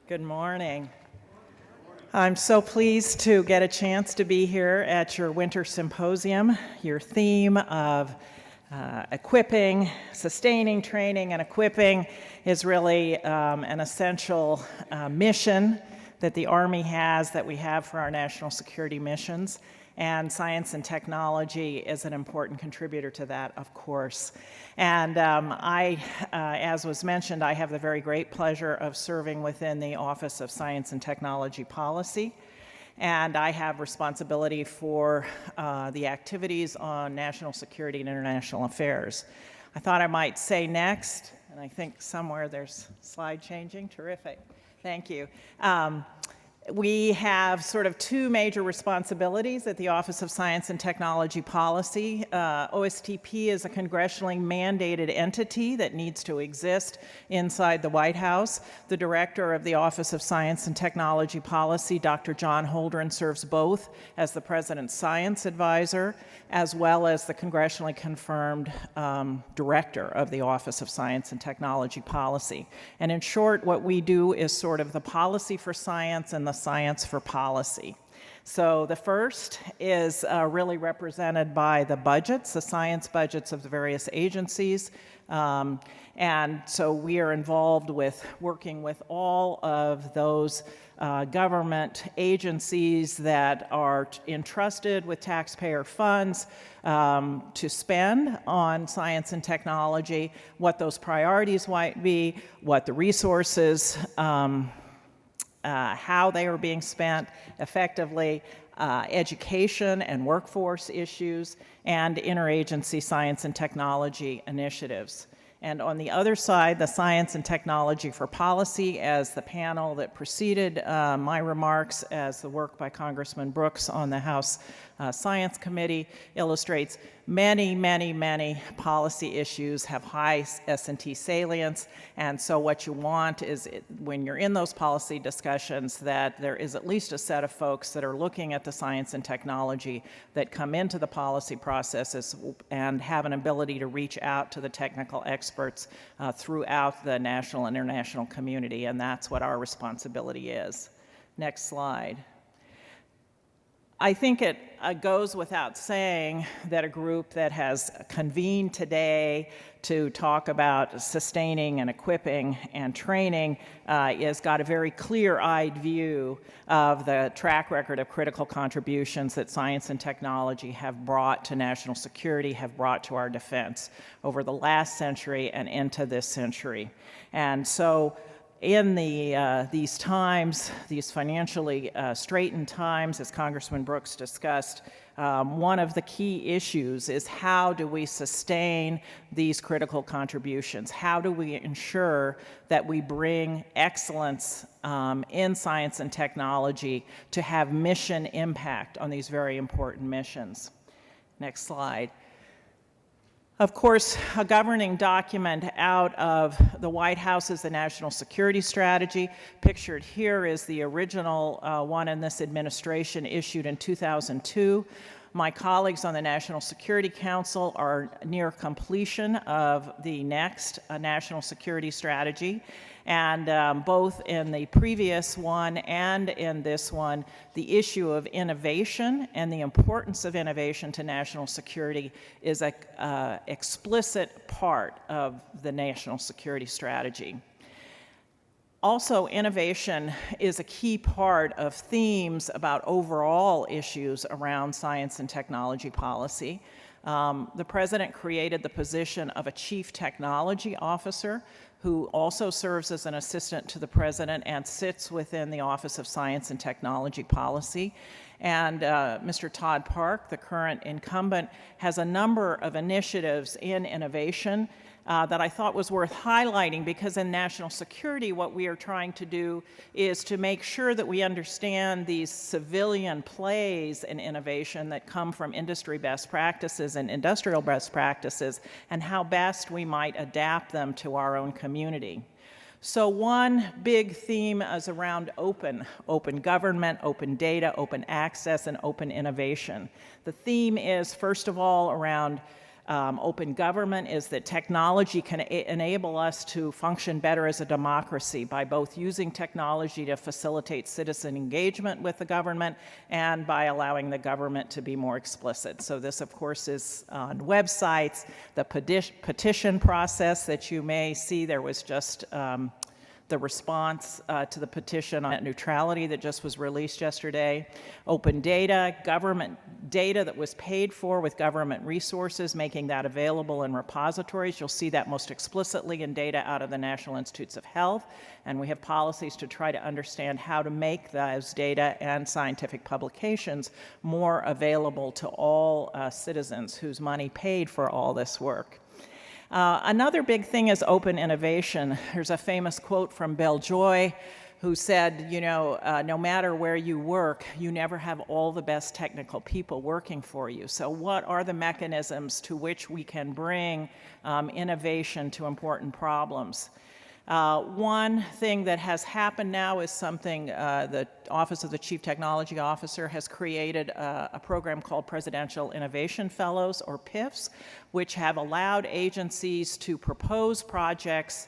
Good morning. I'm so pleased to get a chance to be here at your winter symposium. Your theme of equipping, sustaining, training, and equipping is really an essential mission that the Army has, that we have for our national security missions. And science and technology is an important contributor to that, of course. And as was mentioned, I have the very great pleasure of serving within the Office of Science and Technology Policy. And I have responsibility for the activities on national security and international affairs. I thought I might say next, and I think somewhere there's slide changing. Terrific. Thank you. We have sort of two major responsibilities at the Office of Science and Technology Policy. OSTP is a congressionally mandated entity that needs to exist inside the White House. The director of the Office of Science and Technology Policy, Dr. John Holdren, serves both as the President's Science Advisor as well as the congressionally confirmed director of the Office of Science and Technology Policy. And in short, what we do is sort of the policy for science and the science for policy. So the first is really represented by the budgets, the science budgets of the various agencies. And so we are involved with working with all of those government agencies that are entrusted with taxpayer funds to spend on science and technology, what those priorities might be, what the resources, how they are being spent effectively, education and workforce issues, and interagency science and technology initiatives. And on the other side, the science and technology for policy, as the panel that preceded my remarks, as the work by Congressman Brooks on the House Science Committee illustrates, many policy issues have high S&T salience, and so what you want is, when you're in those policy discussions, that there is at least a set of folks that are looking at the science and technology that come into the policy processes and have an ability to reach out to the technical experts throughout the national and international community, and that's what our responsibility is. Next slide. I think it goes without saying that a group that has convened today to talk about sustaining and equipping and training has got a very clear-eyed view of the track record of critical contributions that science and technology have brought to national security, have brought to our defense over the last century and into this century. And so in these times, these financially straitened times, as Congressman Brooks discussed, one of the key issues is how do we sustain these critical contributions? How do we ensure that we bring excellence in science and technology to have mission impact on these very important missions? Next slide. Of course, a governing document out of the White House is the National Security Strategy. Pictured here is the original one in this administration, issued in 2002. My colleagues on the National Security Council are near completion of the next National Security Strategy. And both in the previous one and in this one, the issue of innovation and the importance of innovation to national security is an explicit part of the national security strategy. Also, innovation is a key part of themes about overall issues around science and technology policy. The President created the position of a Chief Technology Officer, who also serves as an assistant to the President and sits within the Office of Science and Technology Policy. And Mr. Todd Park, the current incumbent, has a number of initiatives in innovation that I thought was worth highlighting, because in national security, what we are trying to do is to make sure that we understand these civilian plays in innovation that come from industry best practices and industrial best practices, and how best we might adapt them to our own community. So one big theme is around open government, open data, open access, and open innovation. The theme is, first of all, around Open government is that technology can enable us to function better as a democracy by both using technology to facilitate citizen engagement with the government and by allowing the government to be more explicit. So this, of course, is on websites. The petition process that you may see, there was just the response to the petition on net neutrality that just was released yesterday. Open data, government data that was paid for with government resources, making that available in repositories. You'll see that most explicitly in data out of the National Institutes of Health. And we have policies to try to understand how to make those data and scientific publications more available to all citizens whose money paid for all this work. Another big thing is open innovation. There's a famous quote from Bill Joy who said, you know, no matter where you work, you never have all the best technical people working for you. So what are the mechanisms to which we can bring innovation to important problems? One thing that has happened now is something the Office of the Chief Technology Officer has created a program called Presidential Innovation Fellows, or PIFs, which have allowed agencies to propose projects,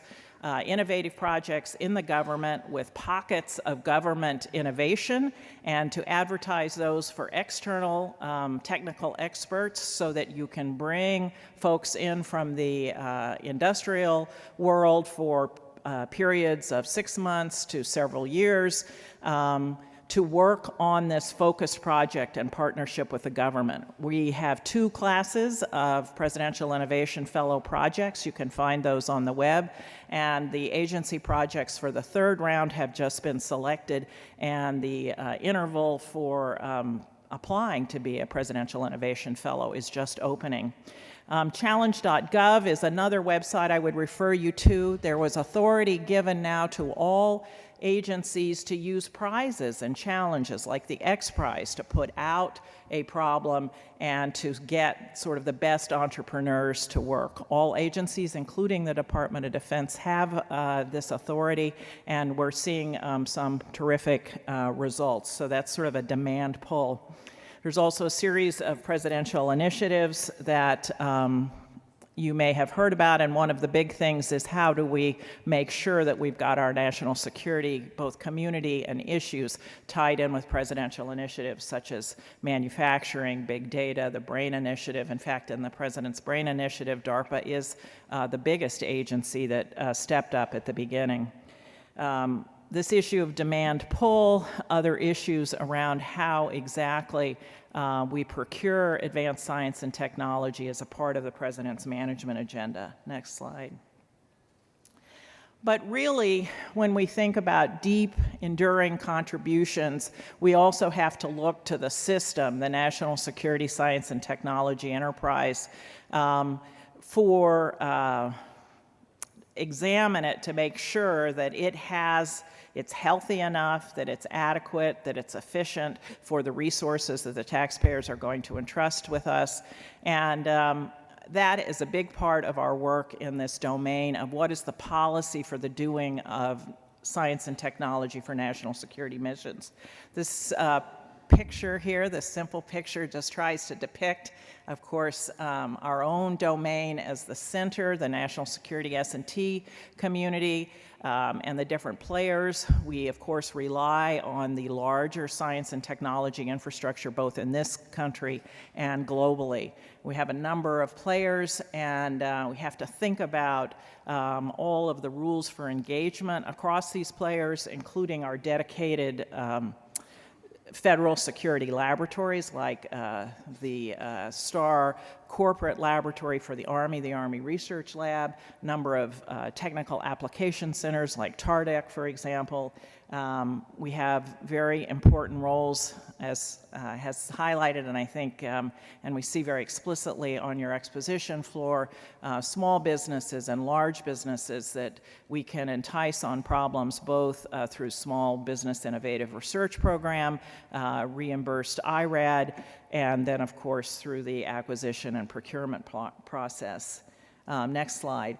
innovative projects in the government with pockets of government innovation, and to advertise those for external technical experts so that you can bring folks in from the industrial world for periods of 6 months to several years to work on this focused project in partnership with the government. We have 2 classes of Presidential Innovation Fellow projects. You can find those on the web. And the agency projects for the 3rd round have just been selected, and the interval for applying to be a Presidential Innovation Fellow is just opening. Challenge.gov is another website I would refer you to. There was authority given now to all agencies to use prizes and challenges like the X Prize to put out a problem and to get sort of the best entrepreneurs to work. All agencies, including the Department of Defense, have this authority, and we're seeing some terrific results. So that's sort of a demand pull. There's also a series of presidential initiatives that you may have heard about, and one of the big things is how do we make sure that we've got our national security, both community and issues, tied in with presidential initiatives such as manufacturing, big data, the BRAIN initiative. In fact, in the President's BRAIN initiative, DARPA is the biggest agency that stepped up at the beginning. This issue of demand pull, other issues around how exactly we procure advanced science and technology as a part of the President's management agenda. Next slide. But really, when we think about deep, enduring contributions, we also have to look to the system, the National Security Science and Technology Enterprise, examine it to make sure that it's healthy enough, that it's adequate, that it's efficient for the resources that the taxpayers are going to entrust with us. And that is a big part of our work in this domain of what is the policy for the doing of science and technology for national security missions. This picture here, this simple picture, just tries to depict, of course, our own domain as the center, the national security S&T community, and the different players. We, of course, rely on the larger science and technology infrastructure, both in this country and globally. We have a number of players, and we have to think about all of the rules for engagement across these players, including our dedicated federal security laboratories like the STAR corporate laboratory for the Army Research Lab, number of technical application centers like TARDEC, for example. We have very important roles, as has highlighted, and I think, and we see very explicitly on your exposition floor, small businesses and large businesses that we can entice on problems both through Small Business Innovative Research Program, reimbursed IRAD, and then, of course, through the acquisition and procurement process. Next slide.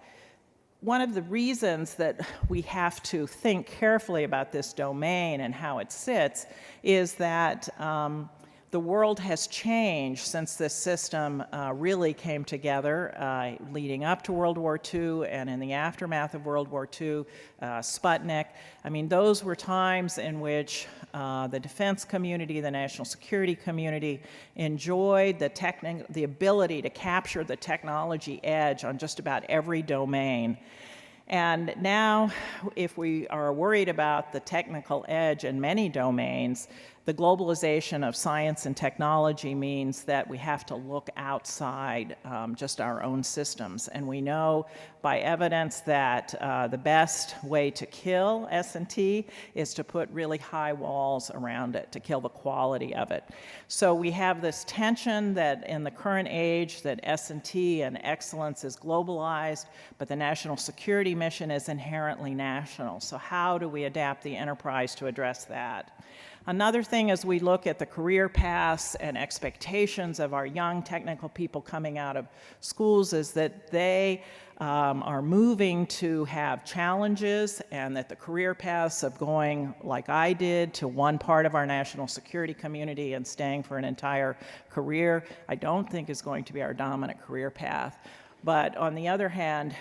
One of the reasons that we have to think carefully about this domain and how it sits is that The world has changed since this system really came together leading up to World War II and in the aftermath of World War II, Sputnik. I mean, those were times in which the defense community, the national security community enjoyed the ability to capture the technology edge on just about every domain. And now, if we are worried about the technical edge in many domains, the globalization of science and technology means that we have to look outside just our own systems. And we know by evidence that the best way to kill S&T is to put really high walls around it, to kill the quality of it. So we have this tension that in the current age that S&T and excellence is globalized, but the national security mission is inherently national. So how do we adapt the enterprise to address that? Another thing as we look at the career paths and expectations of our young technical people coming out of schools is that they are moving to have challenges, and that the career paths of going like I did to one part of our national security community and staying for an entire career, I don't think is going to be our dominant career path. But on the other hand,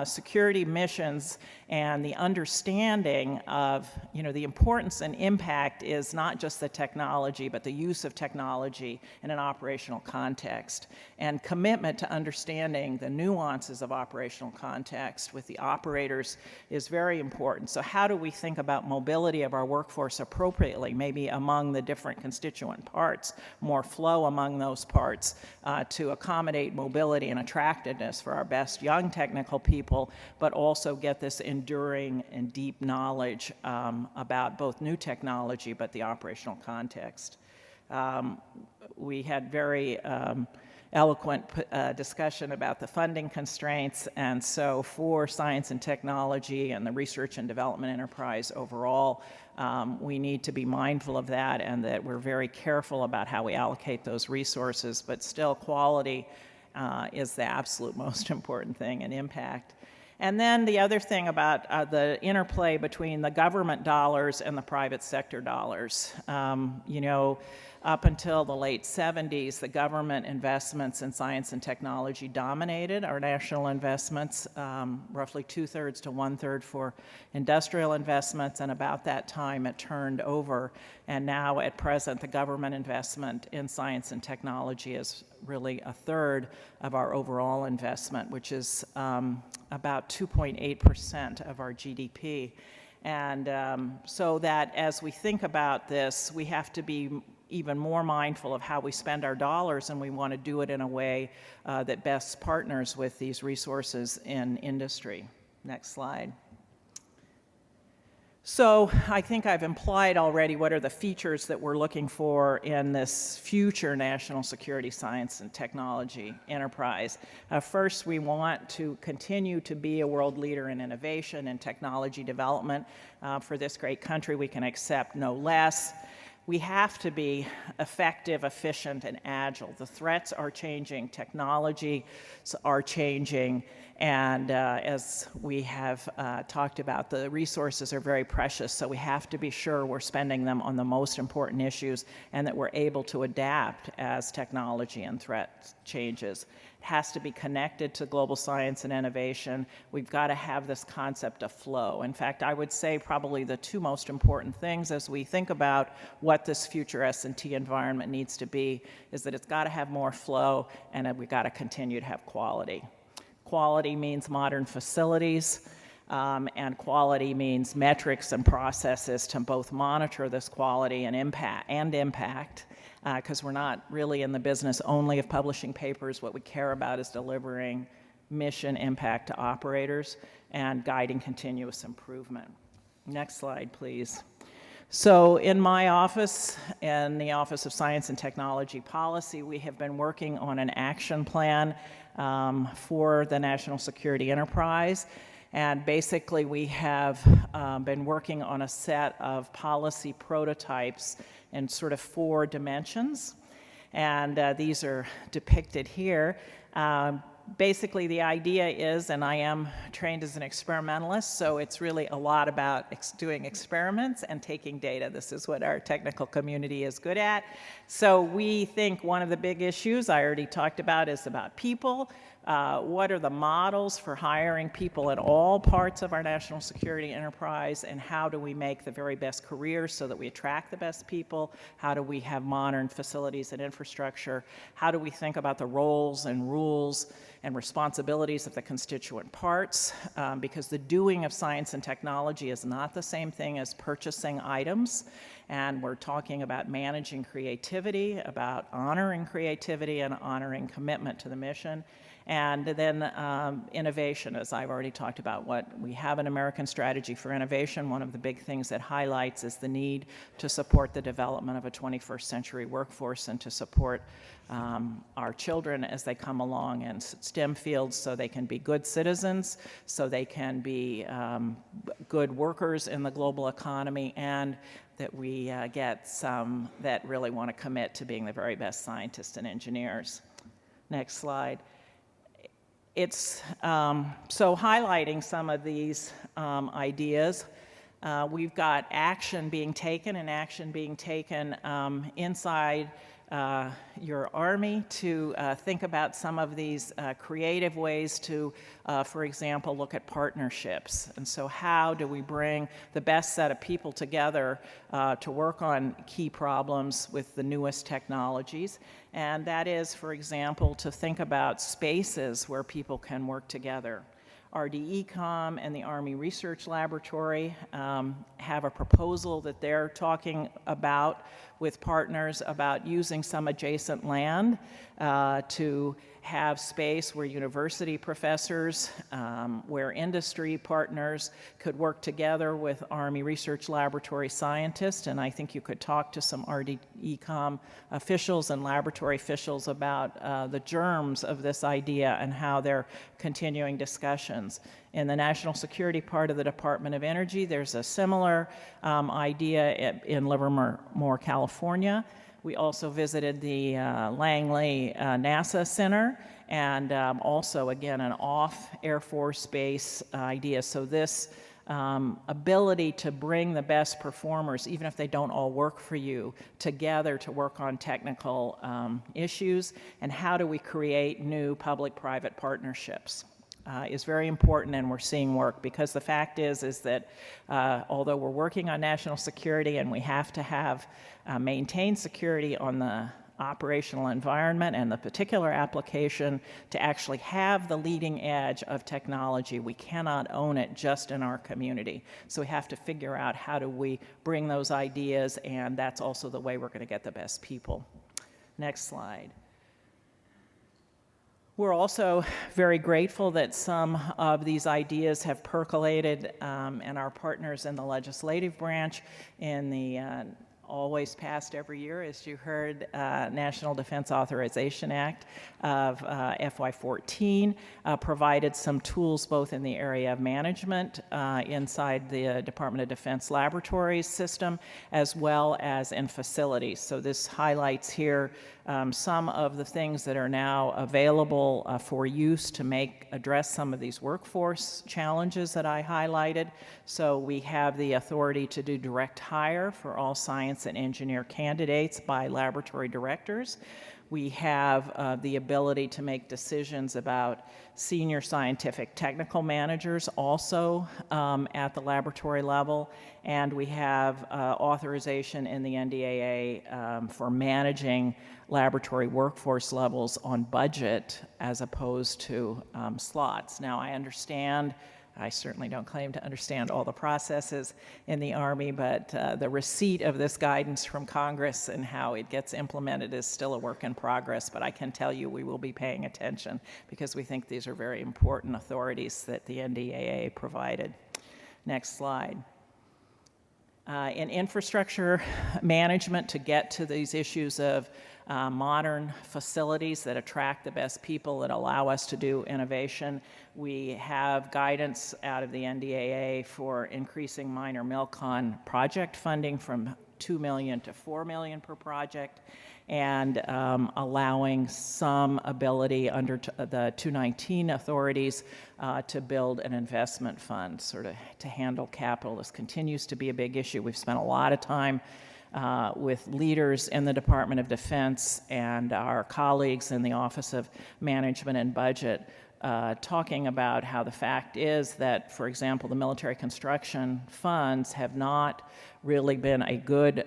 security missions and the understanding of, the importance and impact is not just the technology, but the use of technology in an operational context. And commitment to understanding the nuances of operational context with the operators is very important. So how do we think about mobility of our workforce appropriately, maybe among the different constituent parts, more flow among those parts to accommodate mobility and attractiveness for our best young technical people, but also get this enduring and deep knowledge about both new technology but the operational context. We had very eloquent discussion about the funding constraints, and so for science and technology and the research and development enterprise overall, we need to be mindful of that, and that we're very careful about how we allocate those resources, but still quality is the absolute most important thing, and impact. And then the other thing about the interplay between the government dollars and the private sector dollars. Up until the late 70s, the government investments in science and technology dominated our national investments, roughly 2/3 to 1/3 for industrial investments, and about that time it turned over. And now at present, the government investment in science and technology is really 1/3 of our overall investment, which is about 2.8% of our GDP. And so that as we think about this, we have to be even more mindful of how we spend our dollars, and we want to do it in a way that best partners with these resources in industry. Next slide. So I think I've implied already what are the features that we're looking for in this future national security science and technology enterprise. First, we want to continue to be a world leader in innovation and technology development. For this great country, we can accept no less. We have to be effective, efficient, and agile. The threats are changing, technologies are changing, and as we have talked about, the resources are very precious, so we have to be sure we're spending them on the most important issues and that we're able to adapt as technology and threat changes. It has to be connected to global science and innovation. We've got to have this concept of flow. In fact, I would say probably the two most important things as we think about what this future S&T environment needs to be is that it's got to have more flow, and that we've got to continue to have quality. Quality means modern facilities, and quality means metrics and processes to both monitor this quality and impact, because we're not really in the business only of publishing papers. What we care about is delivering mission impact to operators and guiding continuous improvement. Next slide, please. So in my office, in the Office of Science and Technology Policy, we have been working on an action plan for the national security enterprise. And basically, we have been working on a set of policy prototypes in sort of 4 dimensions. And these are depicted here. Basically, the idea is, and I am trained as an experimentalist, so it's really a lot about doing experiments and taking data. This is what our technical community is good at. So we think one of the big issues I already talked about is about people. What are the models for hiring people at all parts of our national security enterprise, and how do we make the very best careers so that we attract the best people? How do we have modern facilities and infrastructure? How do we think about the roles and rules and responsibilities of the constituent parts? Because the doing of science and technology is not the same thing as purchasing items. And we're talking about managing creativity, about honoring creativity and honoring commitment to the mission. And then innovation, as I've already talked about. We have an American strategy for innovation. One of the big things that highlights is the need to support the development of a 21st century workforce and to support our children as they come along in STEM fields so they can be good citizens, so they can be good workers in the global economy, and that we get some that really want to commit to being the very best scientists and engineers. Next slide. It's so highlighting some of these ideas. We've got action being taken inside your Army to think about some of these creative ways to, for example, look at partnerships. And so how do we bring the best set of people together to work on key problems with the newest technologies? And that is, for example, to think about spaces where people can work together. RDECOM and the Army Research Laboratory have a proposal that they're talking about with partners about using some adjacent land to have space where university professors, where industry partners could work together with Army Research Laboratory scientists. And I think you could talk to some RDECOM officials and laboratory officials about the germs of this idea and how they're continuing discussions. In the national security part of the Department of Energy, there's a similar idea in Livermore, California. We also visited the Langley NASA Center, and also, again, an off Air Force base idea. So this ability to bring the best performers, even if they don't all work for you, together to work on technical issues, and how do we create new public-private partnerships? Is very important, and we're seeing work, because the fact is that although we're working on national security and we have to have maintain security on the operational environment and the particular application to actually have the leading edge of technology, we cannot own it just in our community. So we have to figure out how do we bring those ideas, and that's also the way we're going to get the best people. Next slide. We're also very grateful that some of these ideas have percolated, and our partners in the legislative branch in the always passed every year, as you heard, National Defense Authorization Act of FY14 provided some tools both in the area of management inside the Department of Defense laboratories system, as well as in facilities. So this highlights here some of the things that are now available for use to address some of these workforce challenges that I highlighted. So we have the authority to do direct hire for all science and engineer candidates by laboratory directors. We have the ability to make decisions about senior scientific technical managers also at the laboratory level, and we have authorization in the NDAA for managing laboratory workforce levels on budget as opposed to slots. Now, I certainly don't claim to understand all the processes in the Army, but the receipt of this guidance from Congress and how it gets implemented is still a work in progress, but I can tell you we will be paying attention because we think these are very important authorities that the NDAA provided. Next slide. In infrastructure management, to get to these issues of modern facilities that attract the best people that allow us to do innovation, we have guidance out of the NDAA for increasing minor MILCON project funding from $2 million to $4 million per project. and allowing some ability under the 219 authorities to build an investment fund, sort of to handle capital. This continues to be a big issue. We've spent a lot of time with leaders in the Department of Defense and our colleagues in the Office of Management and Budget talking about how the fact is that, for example, the military construction funds have not really been a good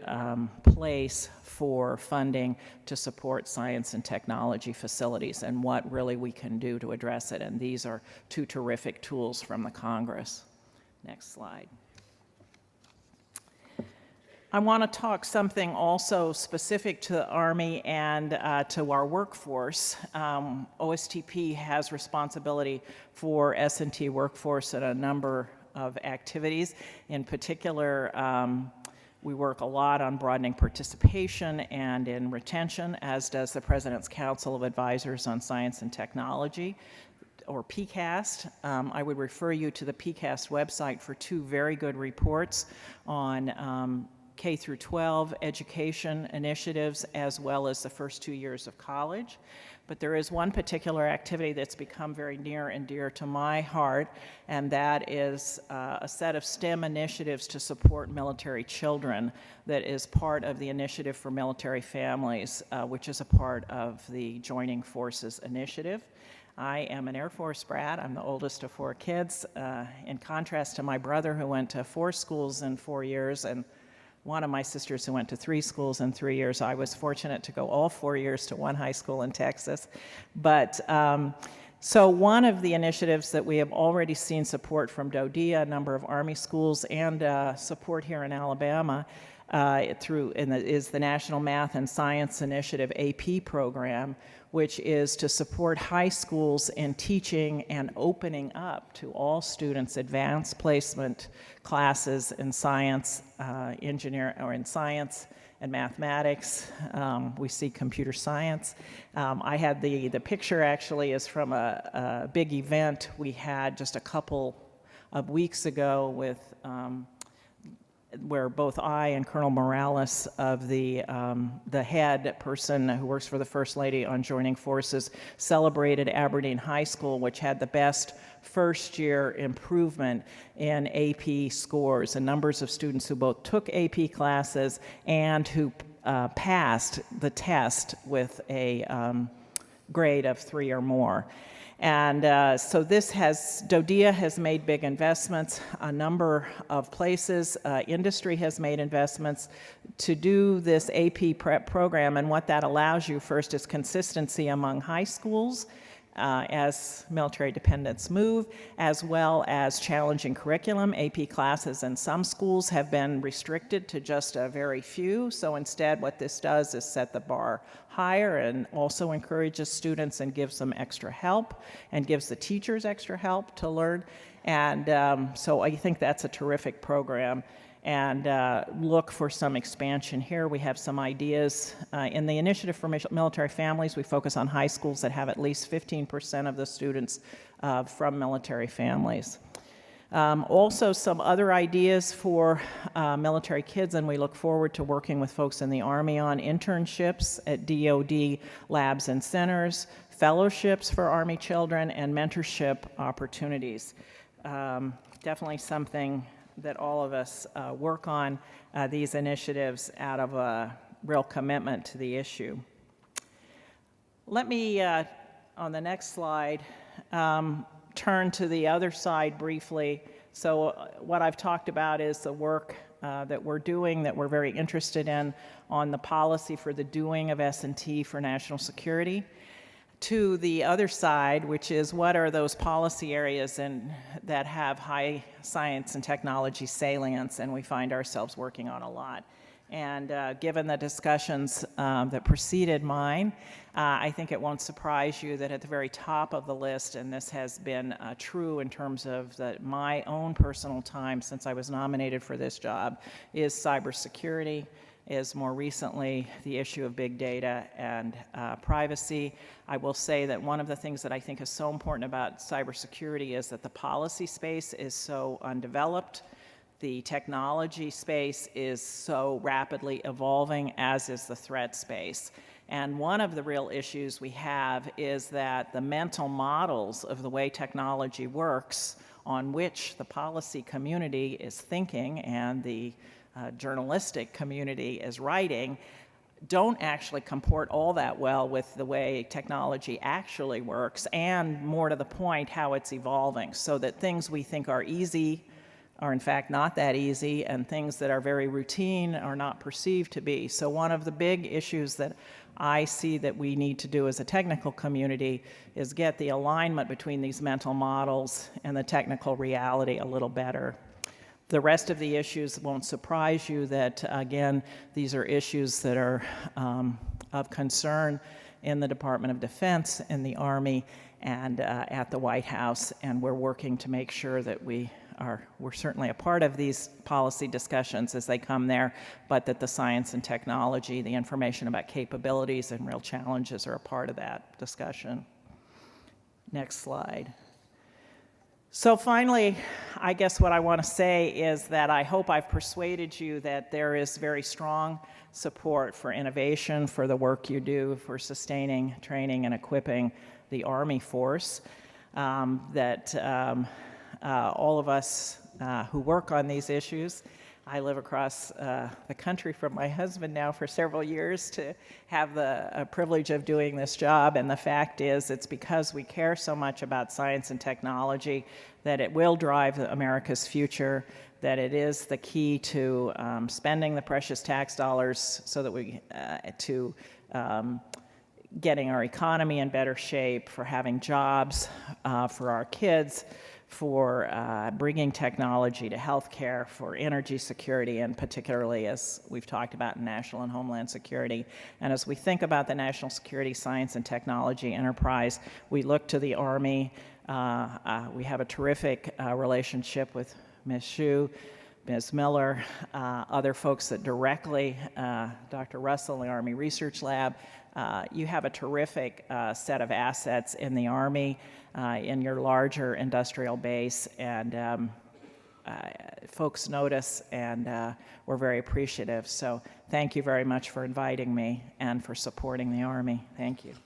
place for funding to support science and technology facilities, and what really we can do to address it. And these are two terrific tools from the Congress. Next slide. I want to talk something also specific to the Army and to our workforce. OSTP has responsibility for S&T workforce at a number of activities. In particular, we work a lot on broadening participation and in retention, as does the President's Council of Advisors on Science and Technology, or PCAST. I would refer you to the PCAST website for two very good reports on K through 12 education initiatives, as well as the first 2 years of college. But there is one particular activity that's become very near and dear to my heart, and that is a set of STEM initiatives to support military children that is part of the Initiative for Military Families, which is a part of the Joining Forces initiative. I am an Air Force brat. I'm the oldest of 4 kids, in contrast to my brother, who went to 4 schools in 4 years, and one of my sisters who went to 3 schools in 3 years. I was fortunate to go all 4 years to one high school in Texas. But so one of the initiatives that we have already seen support from DODEA, a number of Army schools, and support here in Alabama is the National Math and Science Initiative AP program, which is to support high schools in teaching and opening up to all students advanced placement classes in science, in science and mathematics. We see computer science. I had the picture actually is from a big event we had just a couple of weeks ago with where both I and Colonel Morales of the head person who works for the First Lady on Joining Forces celebrated Aberdeen High School, which had the best first-year improvement in AP scores, and numbers of students who both took AP classes and who passed the test with a grade of 3 or more. And so DODEA has made big investments, a number of places. Industry has made investments to do this AP prep program, and what that allows you first is consistency among high schools as military dependents move, as well as challenging curriculum. AP classes in some schools have been restricted to just a very few, so instead what this does is set the bar higher and also encourages students and gives them extra help and gives the teachers extra help to learn. And so I think that's a terrific program. And look for some expansion here. We have some ideas. In the Initiative for Military Families, we focus on high schools that have at least 15% of the students from military families. Also, some other ideas for military kids, and we look forward to working with folks in the Army on internships at DoD labs and centers, fellowships for Army children, and mentorship opportunities. Definitely something that all of us work on these initiatives out of a real commitment to the issue. Let me, on the next slide, turn to the other side briefly. So what I've talked about is the work that we're doing, that we're very interested in on the policy for the doing of S&T for national security. To the other side, which is what are those policy areas that have high science and technology salience, and we find ourselves working on a lot. And given the discussions that preceded mine, I think it won't surprise you that at the very top of the list, and this has been true in terms of my own personal time since I was nominated for this job, is cybersecurity, is more recently the issue of big data and privacy. I will say that one of the things that I think is so important about cybersecurity is that the policy space is so undeveloped. The technology space is so rapidly evolving, as is the threat space. And one of the real issues we have is that the mental models of the way technology works, on which the policy community is thinking and the journalistic community is writing, don't actually comport all that well with the way technology actually works, and more to the point, how it's evolving, so that things we think are easy are in fact not that easy, and things that are very routine are not perceived to be. So one of the big issues that I see that we need to do as a technical community is get the alignment between these mental models and the technical reality a little better. The rest of the issues won't surprise you that, again, these are issues that are of concern in the Department of Defense, in the Army, and at the White House, and we're working to make sure that we're certainly a part of these policy discussions as they come there, but that the science and technology, the information about capabilities and real challenges are a part of that discussion. Next slide. So finally, I guess what I want to say is that I hope I've persuaded you that there is very strong support for innovation, for the work you do, for sustaining, training, and equipping the Army force, that all of us who work on these issues. I live across the country from my husband now for several years to have the privilege of doing this job, and the fact is it's because we care so much about science and technology that it will drive America's future, that it is the key to spending the precious tax dollars so that we getting our economy in better shape, for having jobs for our kids, for bringing technology to healthcare, for energy security, and particularly, as we've talked about, national and homeland security. And as we think about the national security, science, and technology enterprise, we look to the Army. We have a terrific relationship with Ms. Hsu, Ms. Miller, other folks that directly, Dr. Russell, the Army Research Lab. You have a terrific set of assets in the Army, in your larger industrial base, and folks notice, and we're very appreciative. So thank you very much for inviting me and for supporting the Army. Thank you.